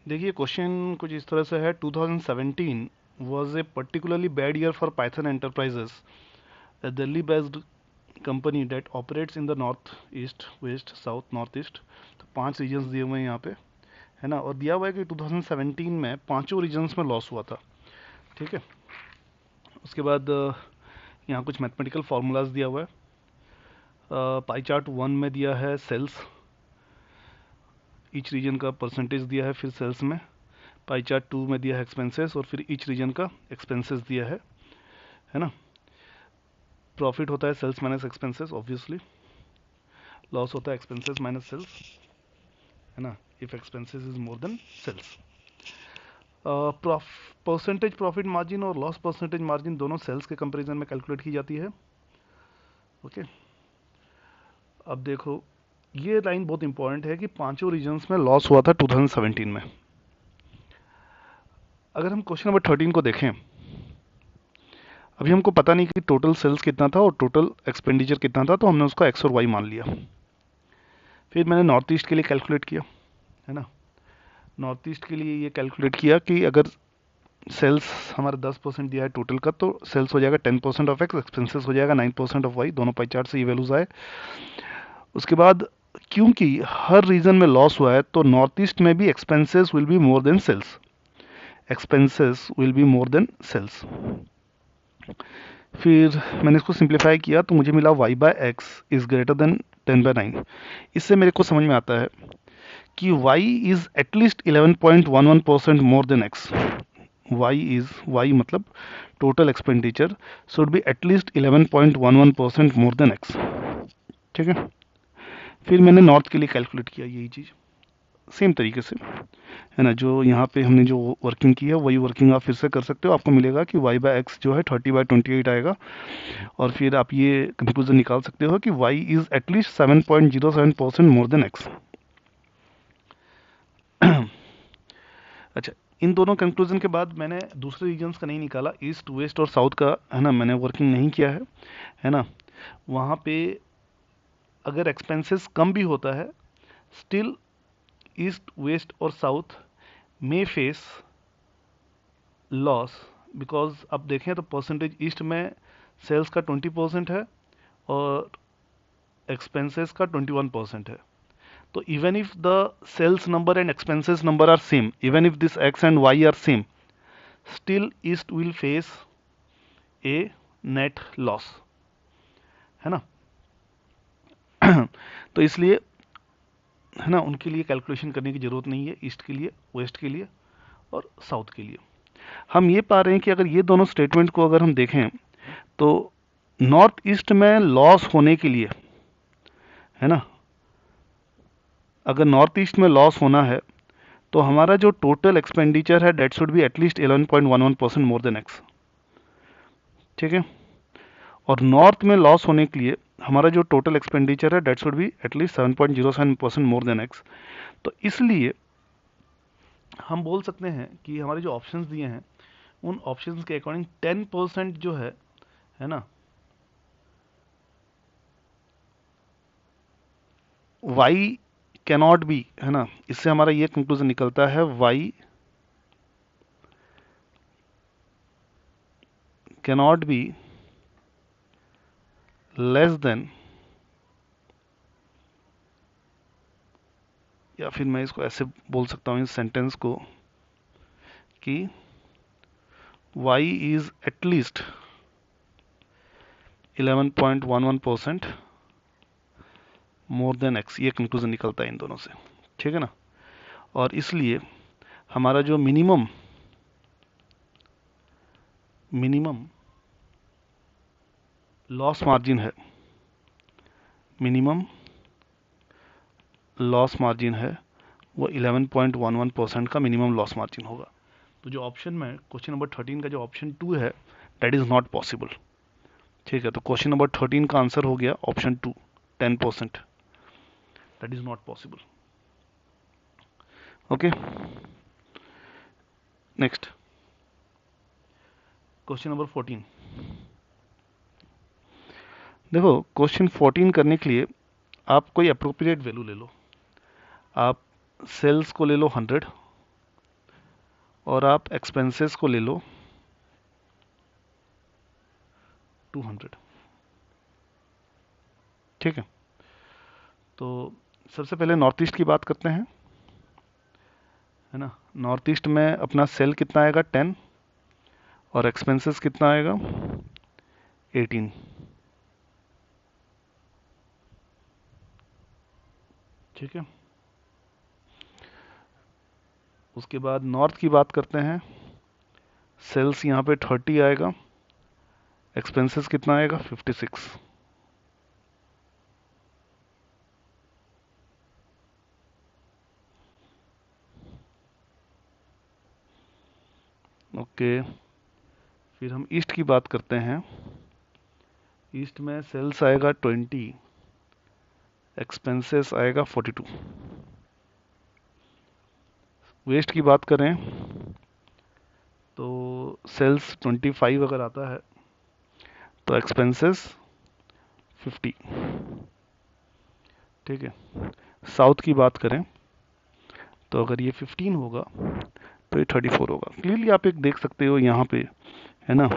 देखिए क्वेश्चन कुछ इस तरह से है, 2017 was a particularly bad year for Python Enterprises, a Delhi-based company that operates in the north east, west, south, north east. तो 5 regions दिए हुए हैं यहाँ पे, है ना, और दिया हुआ है कि 2017 में पांचों रीजन्स में लॉस हुआ था। ठीक है। उसके बाद यहाँ कुछ मैथमेटिकल फार्मूलाज दिया हुआ है। पाई चार्ट 1 में दिया है सेल्स, ईच रीजन का परसेंटेज दिया है, फिर सेल्स में। पाई चार्ट 2 में दिया है एक्सपेंसेस, और फिर ईच रीजन का एक्सपेंसेस दिया है ना। प्रॉफिट होता है sales minus expenses obviously, loss होता है एक्सपेंसेस माइनस सेल्स, है ना, if expenses is more than sales. Percentage profit margin और लॉस परसेंटेज मार्जिन दोनों सेल्स के कंपैरिजन में कैलकुलेट की जाती है। ओके। अब देखो, ये लाइन बहुत इंपॉर्टेंट है कि पांचों रीजन्स में लॉस हुआ था 2017 में। अगर हम क्वेश्चन नंबर 13 को देखें, अभी हमको पता नहीं कि टोटल सेल्स कितना था और टोटल एक्सपेंडिचर कितना था, तो हमने उसको एक्स और वाई मान लिया। फिर मैंने नॉर्थ ईस्ट के लिए कैलकुलेट किया, है ना। नॉर्थ ईस्ट के लिए ये कैलकुलेट किया कि अगर सेल्स हमारा 10% दिया है टोटल का, तो सेल्स हो जाएगा 10% ऑफ एक्स, एक्सपेंसेस हो जाएगा 9% ऑफ वाई, दोनों पाई चार्ट से ये वैल्यूज आए। उसके बाद क्योंकि हर रीजन में लॉस हुआ है, तो नॉर्थ ईस्ट में भी expenses will be more than sales, expenses will be more than sales. फिर मैंने इसको सिंप्लीफाई किया तो मुझे मिला y by X is greater than 10/9। इससे मेरे को समझ में आता है कि y is at least 11.11% more then x। y मतलब टोटल एक्सपेंडिचर शुड बी एटलीस्ट 11.11% मोर देन x। ठीक है। फिर मैंने नॉर्थ के लिए कैलकुलेट किया यही चीज़ सेम तरीके से, है ना। जो यहाँ पे हमने जो वर्किंग की है वही वर्किंग आप फिर से कर सकते हो। आपको मिलेगा कि y बाय एक्स जो है 30/28 आएगा, और फिर आप ये कंक्लूजन निकाल सकते हो कि y is at least 7.07% more then x। अच्छा, इन दोनों कंक्लूजन के बाद मैंने दूसरे रीजन्स का नहीं निकाला, ईस्ट, वेस्ट और साउथ का, है ना, मैंने वर्किंग नहीं किया है ना। वहाँ पे अगर एक्सपेंसेस कम भी होता है, स्टिल ईस्ट, वेस्ट और south may face loss, because अब देखें तो परसेंटेज ईस्ट में सेल्स का 20% है और एक्सपेंसेस का 21% है। तो even if the sales number and expenses number are same, even if this X and Y are same, still east will face a net loss, है ना। तो इसलिए, है ना, उनके लिए कैलकुलेशन करने की जरूरत नहीं है, ईस्ट के लिए, वेस्ट के लिए और साउथ के लिए। हम ये पा रहे हैं कि अगर ये दोनों स्टेटमेंट को अगर हम देखें, तो नॉर्थ ईस्ट में लॉस होने के लिए, है ना, अगर नॉर्थ ईस्ट में लॉस होना है तो हमारा जो टोटल एक्सपेंडिचर है डेट शुड बी एटलीस्ट 11.11% मोर देन एक्स। ठीक है। और नॉर्थ में लॉस होने के लिए हमारा जो टोटल एक्सपेंडिचर है डेट शुड बी एटलीस्ट 7.07% मोर देन एक्स। तो इसलिए हम बोल सकते हैं कि हमारे जो ऑप्शंस दिए हैं उन ऑप्शंस के अकॉर्डिंग 10% जो है ना, y कैनॉट बी, है ना, इससे हमारा ये कंक्लूजन निकलता है y cannot be less than, या फिर मैं इसको ऐसे बोल सकता हूँ इस सेंटेंस को कि y is at least 11.11% more then x। ये कंक्लूजन निकलता है इन दोनों से। ठीक है ना। और इसलिए हमारा जो मिनिमम मिनिमम लॉस मार्जिन है, मिनिमम लॉस मार्जिन है, वो 11.11% का मिनिमम लॉस मार्जिन होगा। तो जो ऑप्शन में क्वेश्चन नंबर 13 का जो ऑप्शन 2 है, दैट इज नॉट पॉसिबल। ठीक है। तो क्वेश्चन नंबर 13 का आंसर हो गया option 2, 10%, that is not possible. Okay. Next, question number 14। देखो, क्वेश्चन 14 करने के लिए आप कोई अप्रोप्रिएट वैल्यू ले लो। आप सेल्स को ले लो 100, और आप एक्सपेंसेस को ले लो 200। ठीक है, तो सबसे पहले नॉर्थ ईस्ट की बात करते हैं, है ना। नॉर्थ ईस्ट में अपना सेल कितना आएगा 10 और एक्सपेंसेस कितना आएगा 18। ठीक है, उसके बाद नॉर्थ की बात करते हैं, सेल्स यहाँ पे 30 आएगा, एक्सपेंसेस कितना आएगा 56। ओके, फिर हम ईस्ट की बात करते हैं। ईस्ट में सेल्स आएगा 20, एक्सपेंसेस आएगा 42। वेस्ट की बात करें तो सेल्स 25 अगर आता है तो एक्सपेंसेस 50। ठीक है, साउथ की बात करें तो अगर ये 15 होगा तो ये 34 होगा। क्लियरली आप एक देख सकते हो यहाँ पे, है ना,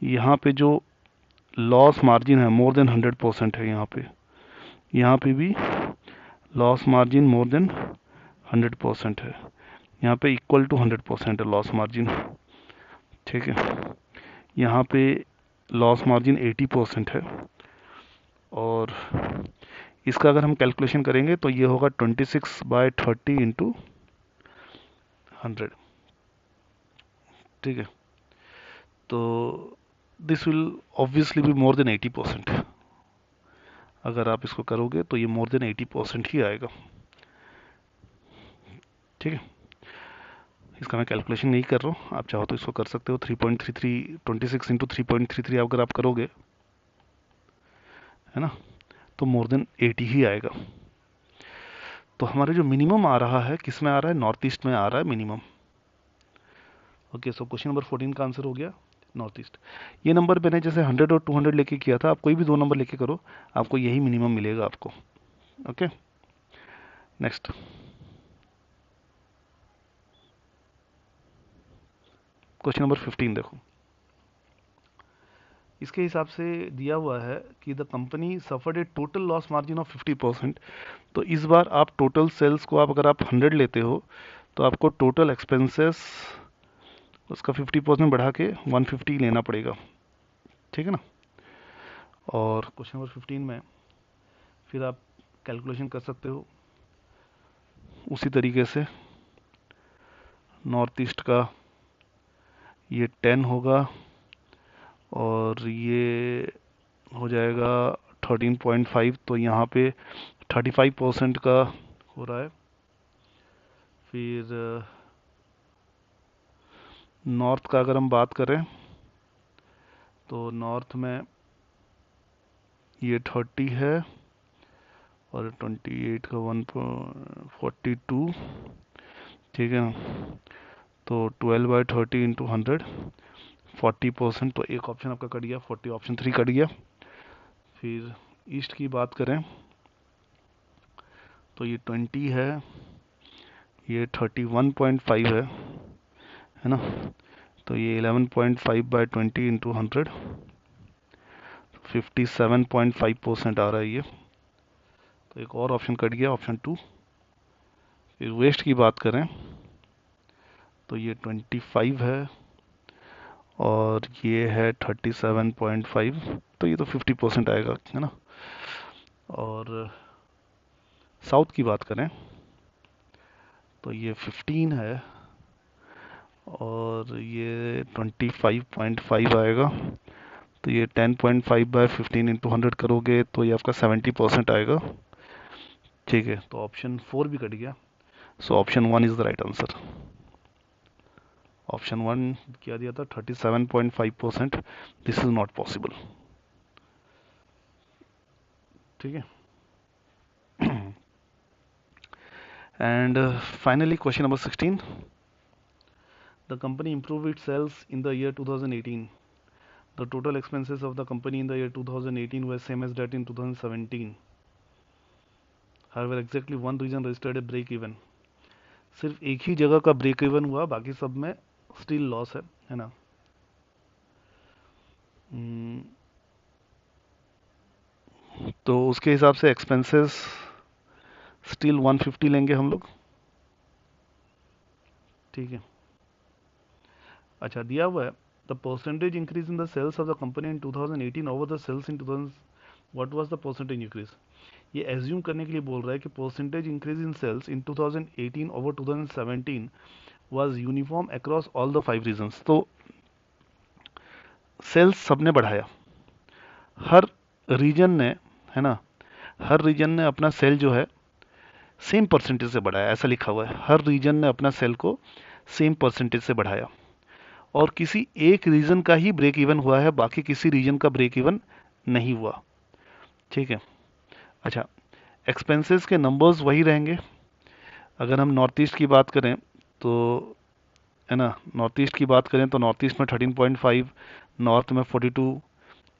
यहाँ पे जो लॉस मार्जिन है मोर देन 100% है। यहाँ पे भी लॉस मार्जिन मोर देन 100% है। यहाँ पे इक्वल टू 100% है लॉस मार्जिन। ठीक है, यहाँ पे लॉस मार्जिन 80% है, और इसका अगर हम कैलकुलेशन करेंगे तो ये होगा 26/30 इंटू 100। ठीक है, तो दिस विल ऑब्वियसली भी मोर देन 80%। अगर आप इसको करोगे तो ये मोर देन 80% ही आएगा। ठीक है, इसका मैं कैलकुलेशन नहीं कर रहा हूँ, आप चाहो तो इसको कर सकते हो। 3.33 26 इंटू 3.33 अगर आप करोगे, है ना, तो मोर देन 80 ही आएगा। तो हमारे जो मिनिमम आ रहा है किस में आ रहा है, नॉर्थ ईस्ट में आ रहा है minimum. Okay, so question number 14 का आंसर हो गया नॉर्थ ईस्ट। ये नंबर मैंने जैसे 100 और 200 लेके किया था, आप कोई भी दो नंबर लेके करो, आपको यही मिनिमम मिलेगा आपको। ओके, नेक्स्ट क्वेश्चन नंबर 15 देखो। इसके हिसाब से दिया हुआ है कि the company suffered A total loss margin of 50%। तो इस बार आप टोटल सेल्स को अगर आप 100 लेते हो तो आपको टोटल एक्सपेंसेस उसका 50% बढ़ा के 150 लेना पड़ेगा। ठीक है ना। और क्वेश्चन नंबर 15 में फिर आप कैलकुलेशन कर सकते हो उसी तरीके से। नॉर्थ ईस्ट का ये 10 होगा और ये हो जाएगा 13.5, तो यहाँ पे 35% का हो रहा है। फिर नॉर्थ का अगर हम बात करें तो नॉर्थ में ये 30 है और 28 का 1.42। ठीक है, तो 12/30 इंटू 100 40%। तो एक ऑप्शन आपका कट गया, 40 ऑप्शन 3 कट गया। फिर ईस्ट की बात करें तो ये 20 है, ये 31.5 है ना, तो ये 11.5/20 इंटू 100 57.5% आ रहा है ये। तो एक और ऑप्शन कट गया, ऑप्शन 2। फिर वेस्ट की बात करें तो ये 25 है और ये है 37.5, तो ये तो 50% आएगा, है ना। और साउथ की बात करें तो ये 15 है और ये 25.5 आएगा, तो ये 10.5/15 इंटू 100 करोगे तो ये आपका 70% आएगा। ठीक है, तो ऑप्शन 4 भी कट गया। So option 1 is the right answer. Option 1 क्या दिया था 37.5%, दिस इज नॉट पॉसिबल। ठीक है, and finally question number 16। The company improved its sales in the year 2018. The total expenses of the company in the year 2018 were same as that in 2017. However, exactly one region registered a break even. सिर्फ एक ही जगह का break even हुआ, बाकी सब में still loss है ना। तो उसके हिसाब से एक्सपेंसेस स्टिल 150 लेंगे हम लोग। ठीक है। अच्छा, दिया हुआ है the percentage increase in the sales of the company in 2018 over the sales in 2000, what was the percentage increase. ये एज्यूम करने के लिए बोल रहा है कि percentage increase in sales in 2018 over 2017 was uniform across all the 5 regions. तो sales सबने बढ़ाया, हर रीजन ने, है ना, हर रीजन ने अपना सेल जो है सेम परसेंटेज से बढ़ाया, ऐसा लिखा हुआ है, हर रीजन ने अपना सेल को सेम परसेंटेज से बढ़ाया, और किसी एक रीजन का ही ब्रेक इवन हुआ है, बाकी किसी रीजन का ब्रेक इवन नहीं हुआ। ठीक है। अच्छा, एक्सपेंसेस के नंबर्स वही रहेंगे। अगर हम नॉर्थ ईस्ट की बात करें तो, है ना, नॉर्थ ईस्ट की बात करें तो नॉर्थ ईस्ट में 13.5, नॉर्थ में 42,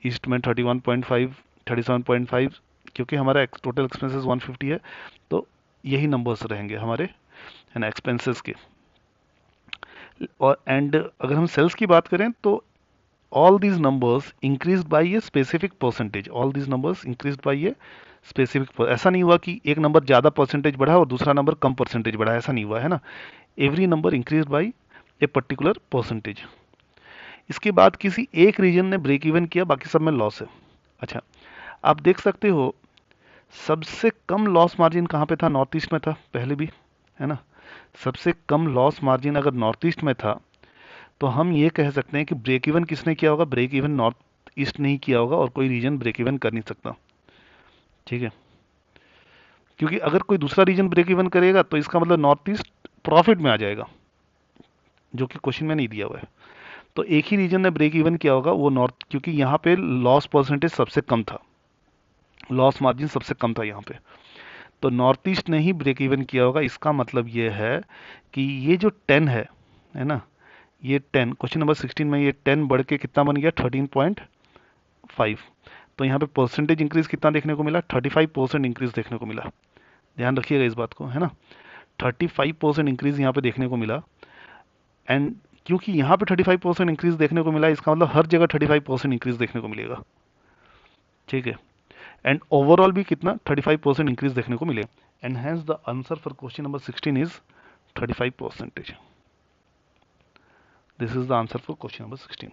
ईस्ट में 31.5, 37.5, क्योंकि हमारा टोटल एक्सपेंसेस 150 है, तो यही नंबर्स रहेंगे हमारे, है ना, एक्सपेंसेस के। और एंड अगर हम सेल्स की बात करें तो all these numbers increased by a specific percentage, all these numbers increased by a specific ऐसा नहीं हुआ कि एक नंबर ज़्यादा परसेंटेज बढ़ा और दूसरा नंबर कम परसेंटेज बढ़ा, ऐसा नहीं हुआ, है ना। Every number increase by a particular percentage. इसके बाद किसी एक रीजन ने ब्रेक इवन किया, बाकी सब में लॉस है। अच्छा, आप देख सकते हो सबसे कम लॉस मार्जिन कहाँ पे था, नॉर्थ ईस्ट में था पहले भी, है ना। सबसे कम लॉस मार्जिन अगर नॉर्थ ईस्ट में था तो हम ये कह सकते हैं कि ब्रेक इवन किसने किया होगा, ब्रेक इवन नॉर्थ ईस्ट नहीं किया होगा, और कोई रीजन ब्रेक इवन कर नहीं सकता। ठीक है, क्योंकि अगर कोई दूसरा रीजन ब्रेक इवन करेगा तो इसका मतलब नॉर्थ ईस्ट प्रॉफिट में आ जाएगा, जो कि क्वेश्चन में नहीं दिया हुआ है। तो एक ही रीजन ने ब्रेक इवन किया होगा, वो नॉर्थ, क्योंकि यहाँ पे लॉस परसेंटेज सबसे कम था, लॉस मार्जिन सबसे कम था यहाँ पे, तो नॉर्थ ईस्ट ने ही ब्रेक इवन किया होगा। इसका मतलब ये है कि ये जो 10 है ना, ये 10 क्वेश्चन नंबर 16 में ये 10 बढ़ के कितना बन गया, 13.5। तो यहाँ पे परसेंटेज इंक्रीज कितना देखने को मिला, 35% इंक्रीज देखने को मिला। ध्यान रखिएगा इस बात को, है ना, 35% इंक्रीज यहाँ पे देखने को मिला। एंड क्योंकि यहाँ पे 35% इंक्रीज देखने को मिला, इसका मतलब हर जगह 35% इंक्रीज देखने को मिलेगा। ठीक है, एंड ओवरऑल भी कितना, 35% इंक्रीज देखने को मिले। And hence the answer for question number 16 is 35%. This is the answer for question number 16.